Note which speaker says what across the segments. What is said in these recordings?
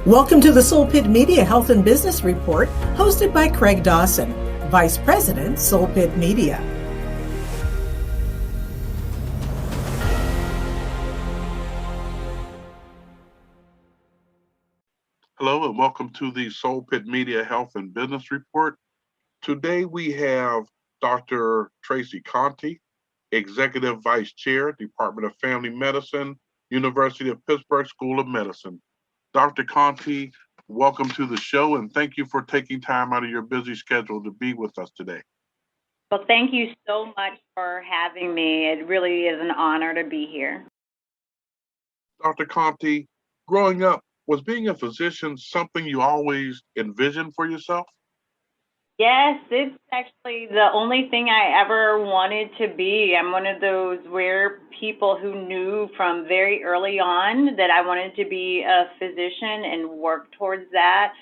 Speaker 1: Welcome to the Soul Pit Media Health and Business Report, hosted by Craig Dawson, Vice President, Soul Pit Media.
Speaker 2: Hello and welcome to the Soul Pit Media Health and Business Report. Today we have Dr. Tracey Conti, Executive Vice Chair, Department of Family Medicine, University of Pittsburgh School of Medicine. Dr. Conti, welcome to the show and thank you for taking time out of your busy schedule to be with us today.
Speaker 3: Well, thank you so much for having me. It really is an honor to be here.
Speaker 2: Dr. Conti, growing up, was being a physician something you always envisioned for yourself?
Speaker 3: Yes, it's actually the only thing I ever wanted to be. I'm one of those rare people who knew from very early on that I wanted to be a physician and work towards that.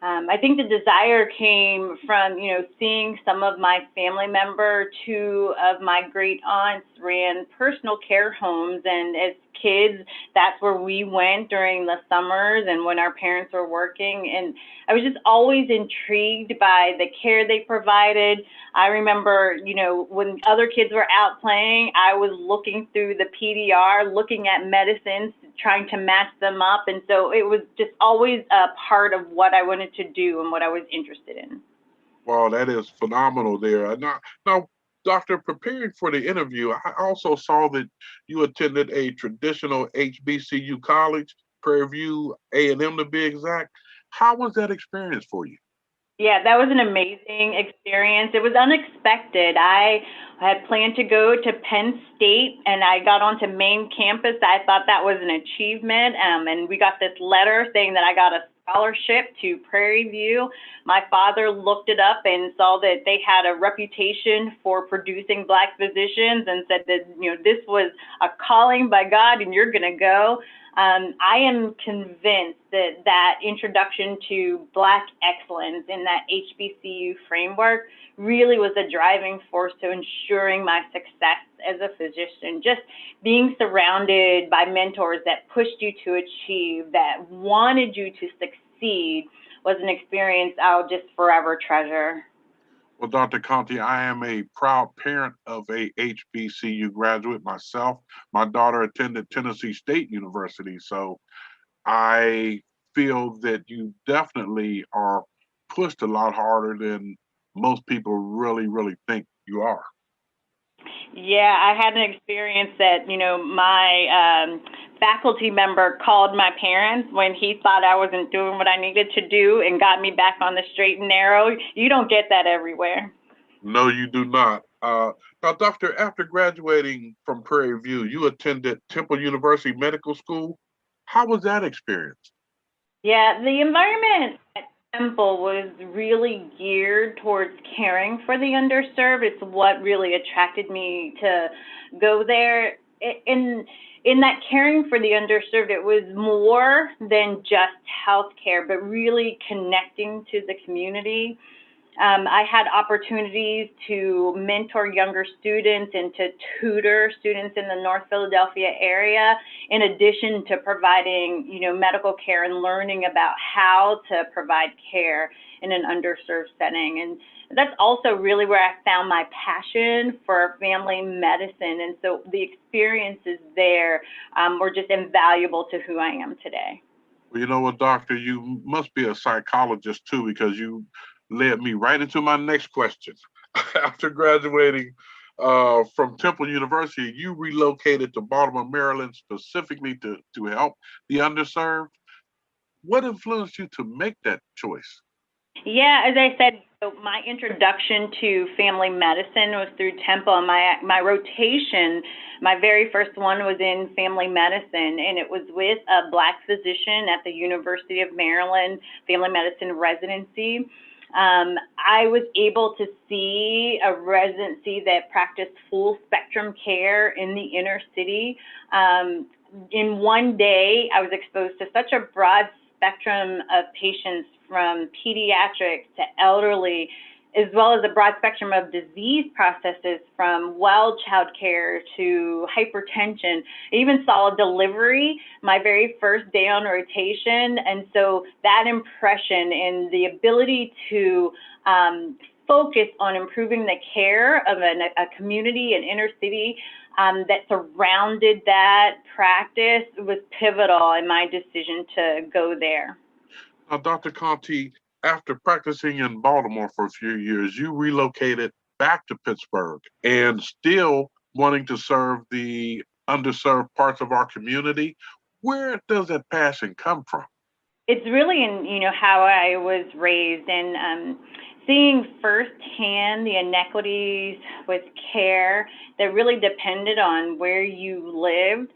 Speaker 3: I think the desire came from, seeing some of my family members. Two of my great aunts ran personal care homes, and as kids, that's where we went during the summers and when our parents were working. And I was just always intrigued by the care they provided. I remember, when other kids were out playing, I was looking through the PDR, looking at medicines, trying to match them up. And so it was just always a part of what I wanted to do and what I was interested in.
Speaker 2: Wow, that is phenomenal there. Now, Doctor, preparing for the interview, I also saw that you attended a traditional HBCU college, Prairie View A&M to be exact. How was that experience for you?
Speaker 3: Yeah, that was an amazing experience. It was unexpected. I had planned to go to Penn State, and I got onto main campus. I thought that was an achievement, and we got this letter saying that I got a scholarship to Prairie View. My father looked it up and saw that they had a reputation for producing Black physicians and said that, this was a calling by God and you're going to go. I am convinced that introduction to Black excellence in that HBCU framework really was a driving force to ensuring my success as a physician. Just being surrounded by mentors that pushed you to achieve, that wanted you to succeed, was an experience I'll just forever treasure.
Speaker 2: Well, Dr. Conti, I am a proud parent of a HBCU graduate myself. My daughter attended Tennessee State University, so I feel that you definitely are pushed a lot harder than most people really think you are.
Speaker 3: Yeah, I had an experience that, my faculty member called my parents when he thought I wasn't doing what I needed to do and got me back on the straight and narrow. You don't get that everywhere.
Speaker 2: No, you do not. Now, Doctor, after graduating from Prairie View, you attended Temple University Medical School. How was that experience?
Speaker 3: Yeah, the environment at Temple was really geared towards caring for the underserved. It's what really attracted me to go there. In that caring for the underserved, it was more than just healthcare, but really connecting to the community. I had opportunities to mentor younger students and to tutor students in the North Philadelphia area, in addition to providing, medical care and learning about how to provide care in an underserved setting. And that's also really where I found my passion for family medicine. And so the experiences there were just invaluable to who I am today.
Speaker 2: Well, you know what, Doctor, you must be a psychologist too, because you led me right into my next question. After graduating from Temple University, you relocated to Baltimore, Maryland, specifically to help the underserved. What influenced you to make that choice?
Speaker 3: Yeah, as I said, so my introduction to family medicine was through Temple. My rotation, my very first one was in family medicine, and it was with a Black physician at the University of Maryland family medicine residency. I was able to see a residency that practiced full spectrum care in the inner city. In one day, I was exposed to such a broad spectrum of patients, from pediatrics to elderly. as well as a broad spectrum of disease processes from well child care to hypertension. I even saw a delivery my very first day on rotation. And so that impression and the ability to focus on improving the care of a community, an inner city that surrounded that practice was pivotal in my decision to go there.
Speaker 2: Now, Dr. Conti, after practicing in Baltimore for a few years, you relocated back to Pittsburgh and still wanting to serve the underserved parts of our community. Where does that passion come from?
Speaker 3: It's really in, how I was raised and seeing firsthand the inequities with care that really depended on where you lived.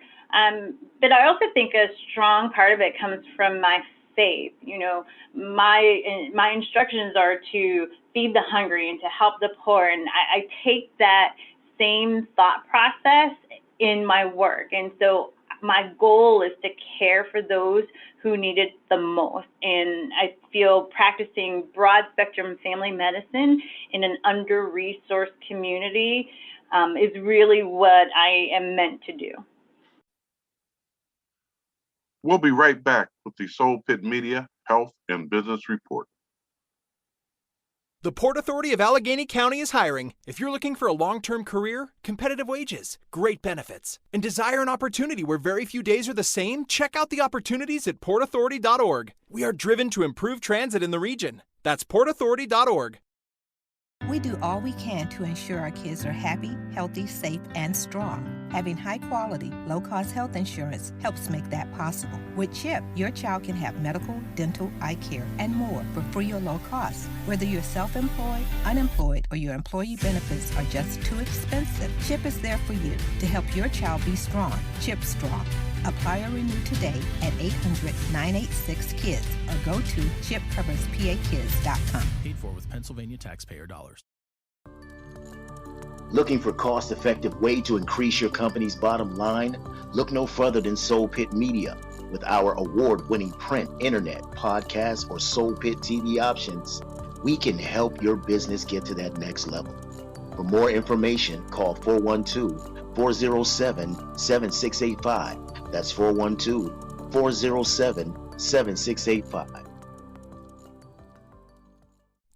Speaker 3: But I also think a strong part of it comes from my faith. My instructions are to feed the hungry and to help the poor. And I take that same thought process in my work. And so my goal is to care for those who need it the most. And I feel practicing broad spectrum family medicine in an under-resourced community is really what I am meant to do.
Speaker 2: We'll be right back with the Soul Pit Media Health and Business Report.
Speaker 4: The Port Authority of Allegheny County is hiring. If you're looking for a long-term career, competitive wages, great benefits, and desire an opportunity where very few days are the same, check out the opportunities at portauthority.org. We are driven to improve transit in the region. That's portauthority.org.
Speaker 5: We do all we can to ensure our kids are happy, healthy, safe, and strong. Having high-quality, low-cost health insurance helps make that possible. With CHIP, your child can have medical, dental, eye care, and more for free or low cost. Whether you're self-employed, unemployed, or your employee benefits are just too expensive, CHIP is there for you to help your child be strong. CHIP Strong. Apply or renew today at 800-986-KIDS or go to chipcoverspakids.com.
Speaker 6: Paid for with Pennsylvania taxpayer dollars.
Speaker 7: Looking for cost-effective way to increase your company's bottom line? Look no further than Soul Pit Media. With our award-winning print, internet, podcast, or Soul Pit TV options, we can help your business get to that next level. For more information, call 412-407-7685. That's 412-407-7685.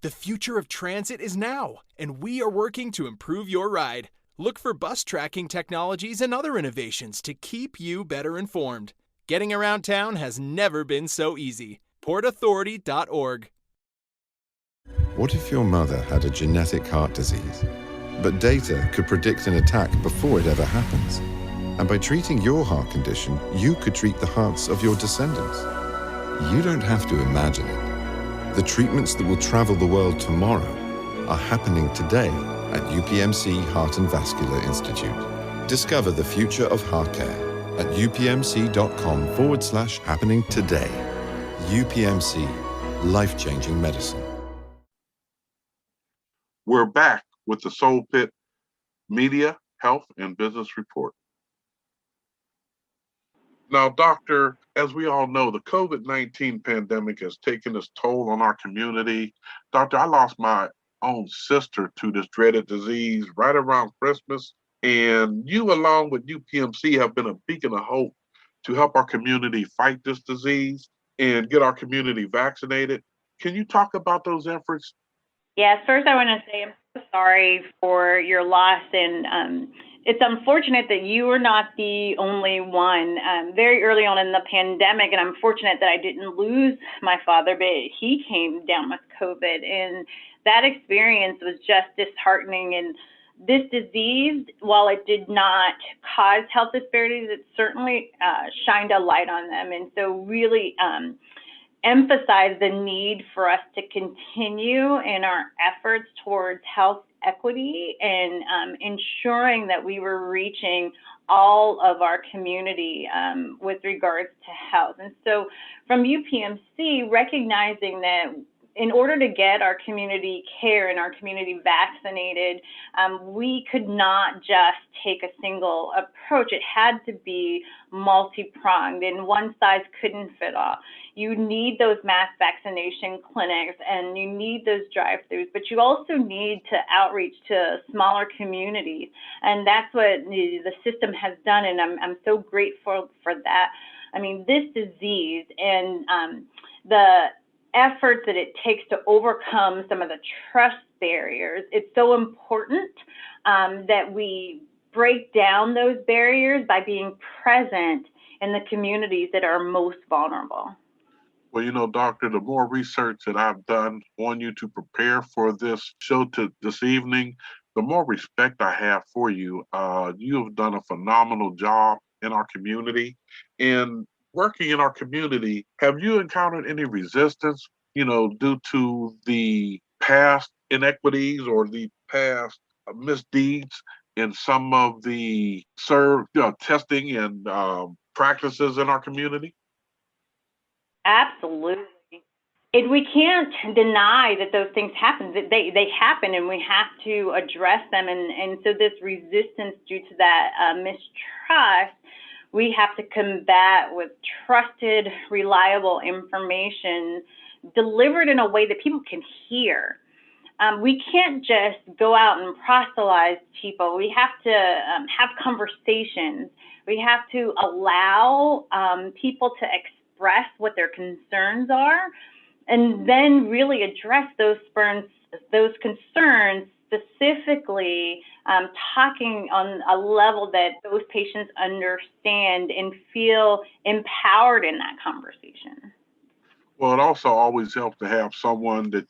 Speaker 4: The future of transit is now, and we are working to improve your ride. Look for bus tracking technologies and other innovations to keep you better informed. Getting around town has never been so easy. portauthority.org.
Speaker 8: What if your mother had a genetic heart disease, but data could predict an attack before it ever happens? And by treating your heart condition, you could treat the hearts of your descendants. You don't have to imagine it. The treatments that will travel the world tomorrow are happening today at UPMC Heart and Vascular Institute. Discover the future of heart care at upmc.com/happening today. UPMC, life-changing medicine.
Speaker 2: We're back with the Soul Pit Media Health and Business Report. Now, Doctor, as we all know, the COVID-19 pandemic has taken its toll on our community. Doctor, I lost my own sister to this dreaded disease right around Christmas, and you, along with UPMC, have been a beacon of hope to help our community fight this disease and get our community vaccinated. Can you talk about those efforts?
Speaker 3: Yes, first I want to say I'm so sorry for your loss, and it's unfortunate that you were not the only one. Very early on in the pandemic, and I'm fortunate that I didn't lose my father, but he came down with COVID, and that experience was just disheartening. And this disease, while it did not cause health disparities, it certainly shined a light on them, and so really emphasize the need for us to continue in our efforts towards health equity and ensuring that we were reaching all of our community with regards to health. And so from UPMC, recognizing that in order to get our community care and our community vaccinated, we could not just take a single approach. It had to be multi-pronged, and one size couldn't fit all. You need those mass vaccination clinics and you need those drive-throughs, but you also need to outreach to smaller communities. And that's what the system has done, and I'm so grateful for that. I mean, this disease and the effort that it takes to overcome some of the trust barriers, it's so important that we break down those barriers by being present in the communities that are most vulnerable.
Speaker 2: Well, Doctor, the more research that I've done on you to prepare for this show this evening, the more respect I have for you. You have done a phenomenal job in our community. And working in our community, have you encountered any resistance, due to the past inequities or the past misdeeds in some of the testing and practices in our community?
Speaker 3: Absolutely. We can't deny that those things happen. That they happen, and we have to address them. And so this resistance due to that mistrust, we have to combat with trusted, reliable information delivered in a way that people can hear. We can't just go out and proselytize people. We have to have conversations. We have to allow people to express what their concerns are, and then really address those concerns specifically, talking on a level that those patients understand and feel empowered in that conversation.
Speaker 2: Well, it also always helps to have someone that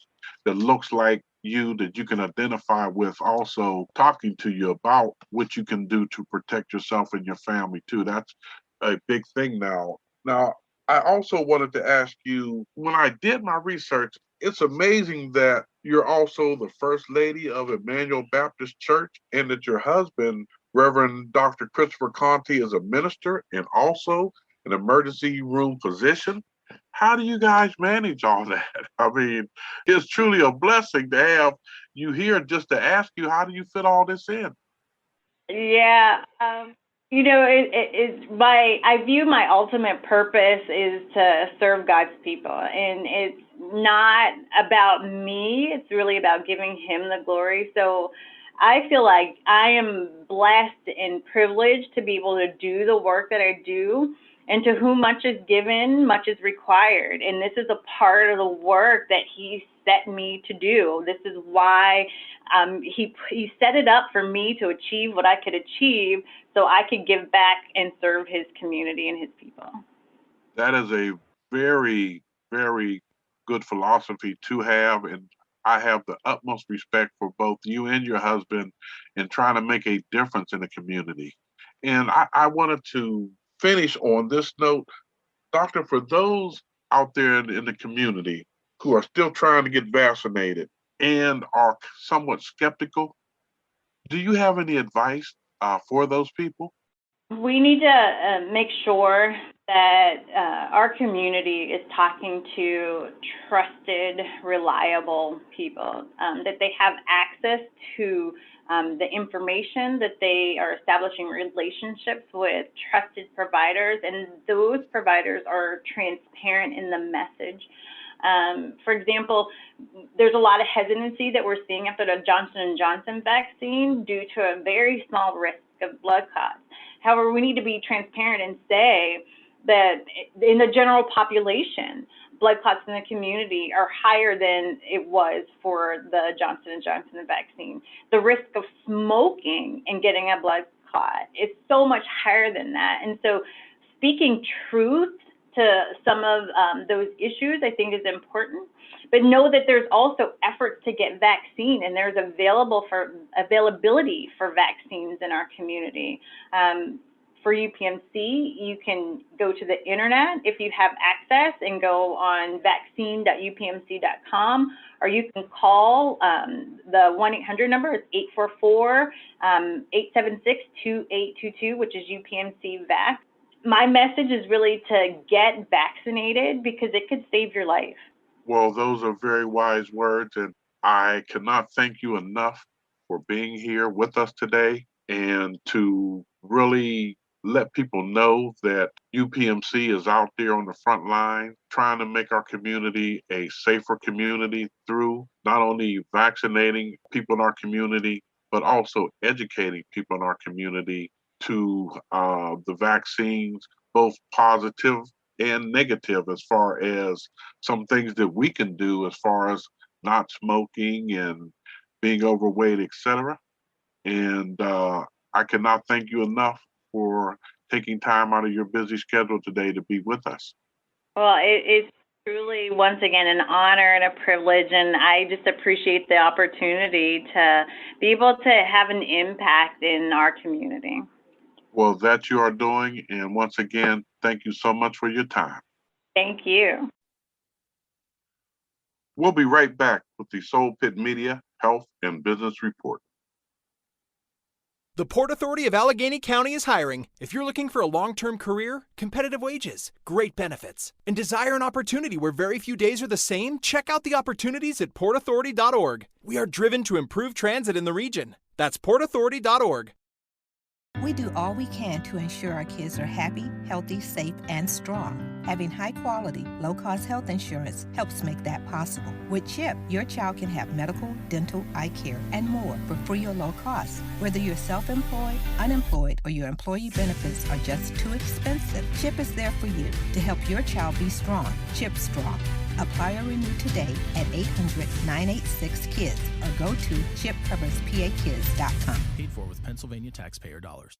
Speaker 2: looks like you, that you can identify with, also talking to you about what you can do to protect yourself and your family too. That's a big thing now. Now, I also wanted to ask you, when I did my research, it's amazing that you're also the First Lady of Emmanuel Baptist Church, and that your husband, Reverend Dr. Christopher Conti, is a minister and also an emergency room physician. How do you guys manage all that? I mean, it's truly a blessing to have you here. Just to ask you, how do you fit all this in?
Speaker 3: Yeah, I view my ultimate purpose is to serve God's people, and it's not about me. It's really about giving Him the glory. So I feel like I am blessed and privileged to be able to do the work that I do. And to whom much is given, much is required. And this is a part of the work that He set me to do. This is why he set it up for me to achieve what I could achieve, so I could give back and serve His community and His people.
Speaker 2: That is a very, very good philosophy to have. And I have the utmost respect for both you and your husband in trying to make a difference in the community. And I wanted to finish on this note, Doctor, for those out there in the community who are still trying to get vaccinated and are somewhat skeptical, do you have any advice for those people?
Speaker 3: We need to make sure that our community is talking to trusted, reliable people, that they have access to the information, that they are establishing relationships with trusted providers, and those providers are transparent in the message. For example, there's a lot of hesitancy that we're seeing after the Johnson & Johnson vaccine due to a very small risk of blood clots. However, we need to be transparent and say that in the general population, blood clots in the community are higher than it was for the Johnson & Johnson vaccine. The risk of smoking and getting a blood clot is so much higher than that. And so speaking truth to some of those issues, I think, is important. But know that there's also efforts to get vaccine, and there's availability for vaccines in our community. For UPMC, you can go to the internet if you have access and go on vaccine.upmc.com, or you can call the 1-800 number. It's 844-876-2822, which is UPMC VAC. My message is really to get vaccinated because it could save your life.
Speaker 2: Well, those are very wise words, and I cannot thank you enough for being here with us today and to really let people know that UPMC is out there on the front line trying to make our community a safer community through not only vaccinating people in our community, but also educating people in our community to the vaccines, both positive and negative, as far as some things that we can do as far as not smoking and being overweight, etc. And I cannot thank you enough for taking time out of your busy schedule today to be with us.
Speaker 3: Well, it's truly, once again, an honor and a privilege, and I just appreciate the opportunity to be able to have an impact in our community.
Speaker 2: Well, that you are doing, and once again, thank you so much for your time.
Speaker 3: Thank you.
Speaker 2: We'll be right back with the Soul Pit Media Health and Business Report.
Speaker 4: The Port Authority of Allegheny County is hiring. If you're looking for a long-term career, competitive wages, great benefits, and desire an opportunity where very few days are the same, check out the opportunities at portauthority.org. We are driven to improve transit in the region. That's portauthority.org.
Speaker 5: We do all we can to ensure our kids are happy, healthy, safe, and strong. Having high-quality, low-cost health insurance helps make that possible. With CHIP, your child can have medical, dental, eye care, and more for free or low cost. Whether you're self-employed, unemployed, or your employee benefits are just too expensive, CHIP is there for you to help your child be strong. CHIP Strong. Apply or renew today at 800-986-KIDS or go to chipcoverspakids.com.
Speaker 6: Paid for with Pennsylvania taxpayer dollars.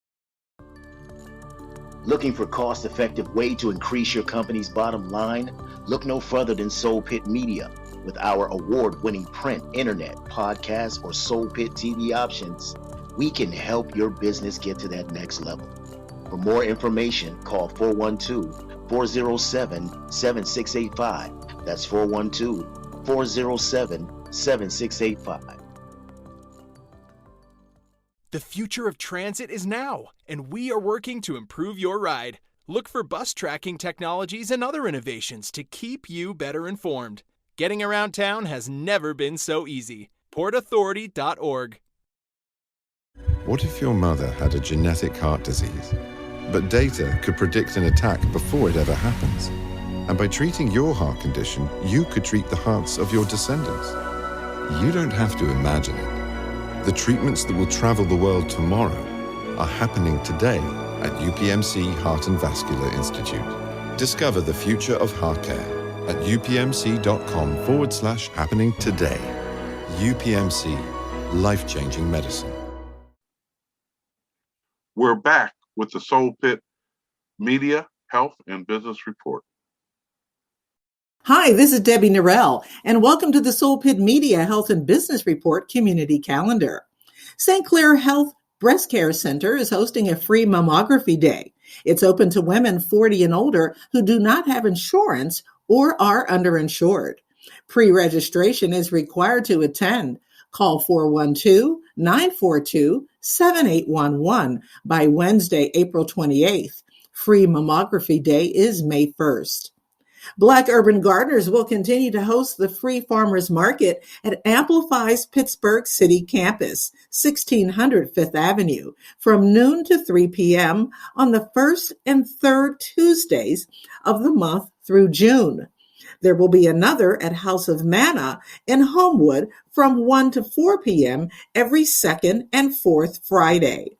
Speaker 7: Looking for cost-effective way to increase your company's bottom line? Look no further than Soul Pit Media. With our award-winning print, internet, podcast, or Soul Pit TV options, we can help your business get to that next level. For more information, call 412-407-7685. That's 412-407-7685.
Speaker 4: The future of transit is now, and we are working to improve your ride. Look for bus tracking technologies and other innovations to keep you better informed. Getting around town has never been so easy. portauthority.org.
Speaker 8: What if your mother had a genetic heart disease, but data could predict an attack before it ever happens? And by treating your heart condition, you could treat the hearts of your descendants. You don't have to imagine it. The treatments that will travel the world tomorrow are happening today at UPMC Heart and Vascular Institute. Discover the future of heart care at upmc.com/happening today. UPMC, life-changing medicine.
Speaker 2: We're back with the Soul Pit Media Health and Business Report.
Speaker 1: Hi, this is Debbie Norrell, and welcome to the Soul Pit Media Health and Business Report Community Calendar. St. Clair Health Breast Care Center is hosting a free mammography day. It's open to women 40 and older who do not have insurance or are underinsured. Pre-registration is required to attend. Call 412-942-7811 by Wednesday, April 28th. Free mammography day is May 1st. Black Urban Gardeners will continue to host the free farmers market at Amplify's Pittsburgh City Campus, 1600 Fifth Avenue, from noon to 3 p.m. on the first and third Tuesdays of the month through June. There will be another at House of Manna in Homewood from 1 to 4 p.m. every second and fourth Friday.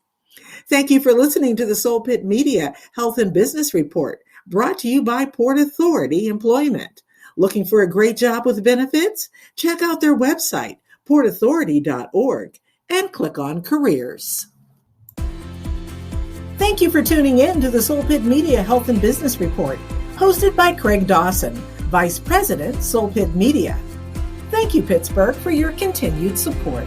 Speaker 1: Thank you for listening to the Soul Pit Media Health and Business Report, brought to you by Port Authority Employment. Looking for a great job with benefits? Check out their website, portauthority.org, and click on Careers. Thank you for tuning in to the Soul Pit Media Health and Business Report, hosted by Craig Dawson, Vice President, Soul Pit Media. Thank you, Pittsburgh, for your continued support.